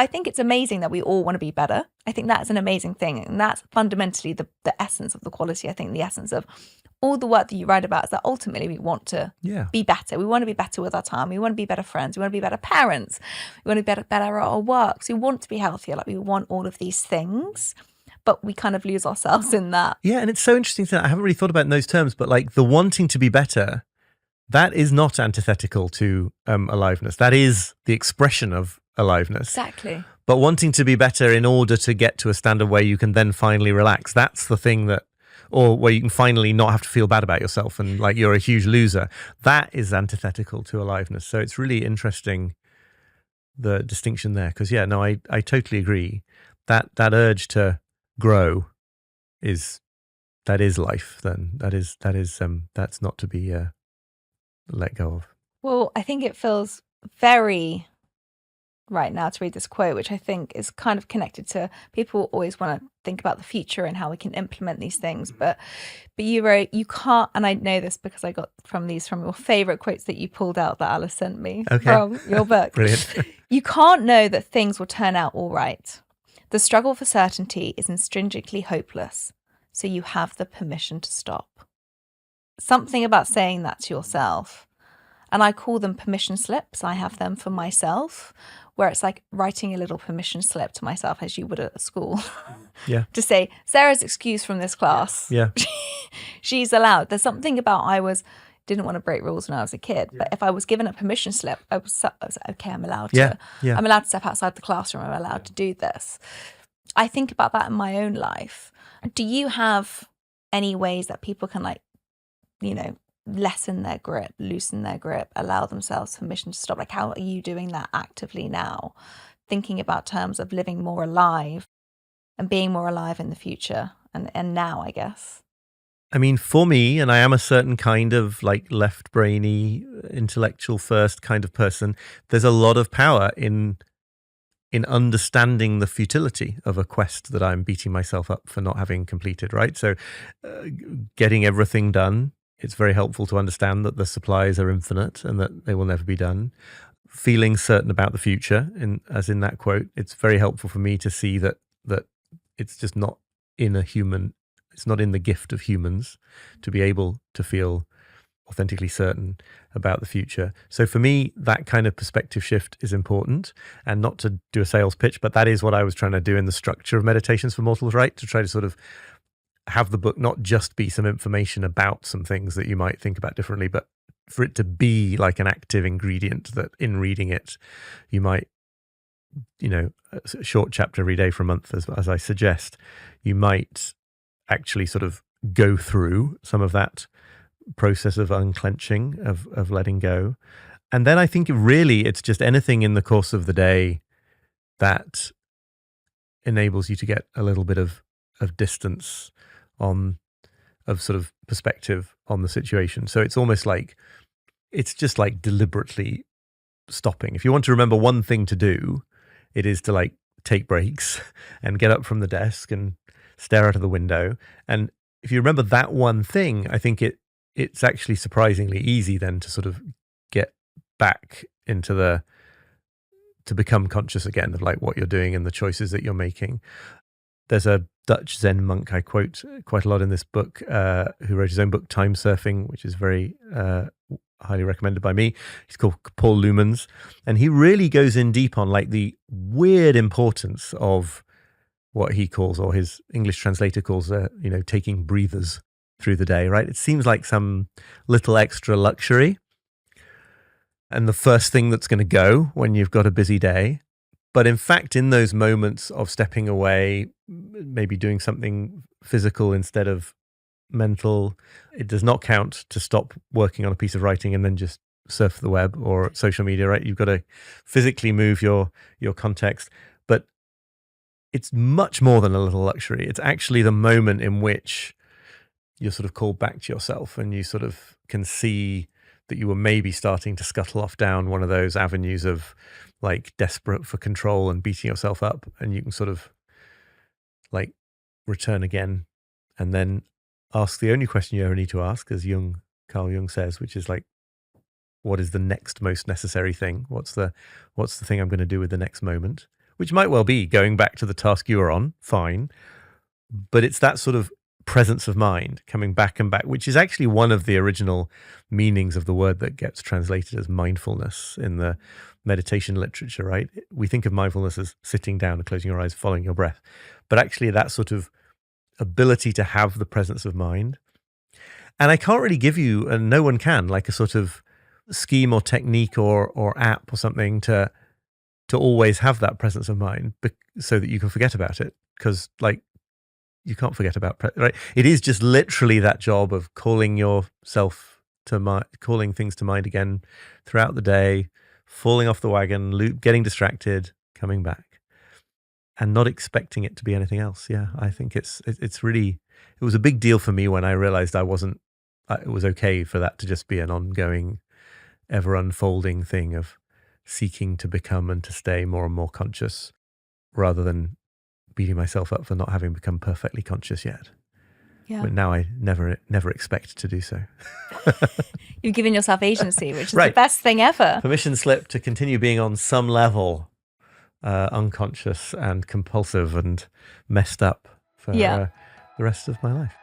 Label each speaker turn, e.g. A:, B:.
A: I think it's amazing that we all want to be better. I think that's an amazing thing. And that's fundamentally the essence of the quality. I think the essence of all the work that you write about is that ultimately we want to be better. We want to be better with our time. We want to be better friends. We want to be better parents. We want to be better at our work. So we want to be healthier. Like we want all of these things, but we kind of lose ourselves in that.
B: Yeah, and it's so interesting that I haven't really thought about it in those terms, but like the wanting to be better, that is not antithetical to aliveness. That is the expression of aliveness.
A: Exactly.
B: But wanting to be better in order to get to a standard where you can then finally relax, that's the thing that, or where you can finally not have to feel bad about yourself and like you're a huge loser. That is antithetical to aliveness. So it's really interesting, the distinction there. Because I totally agree. That urge to grow is life. Then that's not to be let go of.
A: Well, I think it feels very right now to read this quote, which I think is kind of connected to people always want to think about the future and how we can implement these things. But you wrote, you can't, and I know this because I got from your favorite quotes that you pulled out that Alice sent me from your book.
B: Brilliant.
A: You can't know that things will turn out all right. The struggle for certainty is intrinsically hopeless, so you have the permission to stop. Something about saying that to yourself. And I call them permission slips. I have them for myself, where it's like writing a little permission slip to myself as you would at school.
B: Yeah.
A: To say, Sarah's excused from this class.
B: Yeah.
A: She's allowed. There's something about didn't want to break rules when I was a kid, but if I was given a permission slip, I was like, okay, I'm allowed to.
B: Yeah.
A: I'm allowed to step outside the classroom. I'm allowed to do this. I think about that in my own life. Do you have any ways that people can lessen their grip, loosen their grip, allow themselves permission to stop? Like, how are you doing that actively now? Thinking about terms of living more alive and being more alive in the future and now, I guess.
B: I mean, for me, and I am a certain kind of like left brainy, intellectual first kind of person, there's a lot of power in understanding the futility of a quest that I'm beating myself up for not having completed, right? So getting everything done, it's very helpful to understand that the supplies are infinite and that they will never be done. Feeling certain about the future, as in that quote, it's very helpful for me to see that it's just not in a human, it's not in the gift of humans to be able to feel authentically certain about the future. So for me, that kind of perspective shift is important, and not to do a sales pitch, but that is what I was trying to do in the structure of Meditations for Mortals, right? To try to sort of have the book not just be some information about some things that you might think about differently, but for it to be like an active ingredient that in reading it, you might, a short chapter every day for a month, as I suggest, you might actually sort of go through some of that process of unclenching, of letting go. And then I think really it's just anything in the course of the day that enables you to get a little bit of distance of sort of perspective on the situation. So it's almost like, it's just like deliberately stopping. If you want to remember one thing to do, it is to like take breaks and get up from the desk and stare out of the window. And if you remember that one thing, I think it's actually surprisingly easy then to sort of get back into to become conscious again of like what you're doing and the choices that you're making. There's a Dutch Zen monk I quote quite a lot in this book, who wrote his own book, Time Surfing, which is very highly recommended by me. He's called Paul Lumens, and he really goes in deep on like the weird importance of what he calls, or his English translator calls, taking breathers through the day, right? It seems like some little extra luxury and the first thing that's going to go when you've got a busy day. But in fact, in those moments of stepping away, maybe doing something physical instead of mental, it does not count to stop working on a piece of writing and then just surf the web or social media, right? You've got to physically move your context. But it's much more than a little luxury. It's actually the moment in which you're sort of called back to yourself and you sort of can see that you were maybe starting to scuttle off down one of those avenues of like desperate for control and beating yourself up, and you can sort of like return again and then ask the only question you ever need to ask, as Carl Jung says, which is like, what is the next most necessary thing? What's the thing I'm going to do with the next moment? which might well be going back to the task you were on, fine. But it's that sort of presence of mind coming back and back, which is actually one of the original meanings of the word that gets translated as mindfulness in the meditation literature, right? We think of mindfulness as sitting down and closing your eyes, following your breath. But actually that sort of ability to have the presence of mind. And I can't really give you, and no one can, like a sort of scheme or technique or app or something to always have that presence of mind so that you can forget about it. Because like, you can't forget about, right? It is just literally that job of calling yourself to mind, calling things to mind again throughout the day, falling off the wagon, getting distracted, coming back, and not expecting it to be anything else. Yeah, I think it's really, it was a big deal for me when I realized it was okay for that to just be an ongoing, ever unfolding thing of seeking to become and to stay more and more conscious, rather than beating myself up for not having become perfectly conscious yet. Yeah. But now I never expect to do so.
A: You've given yourself agency, which is the best thing ever.
B: Permission slip to continue being on some level unconscious and compulsive and messed up for the rest of my life.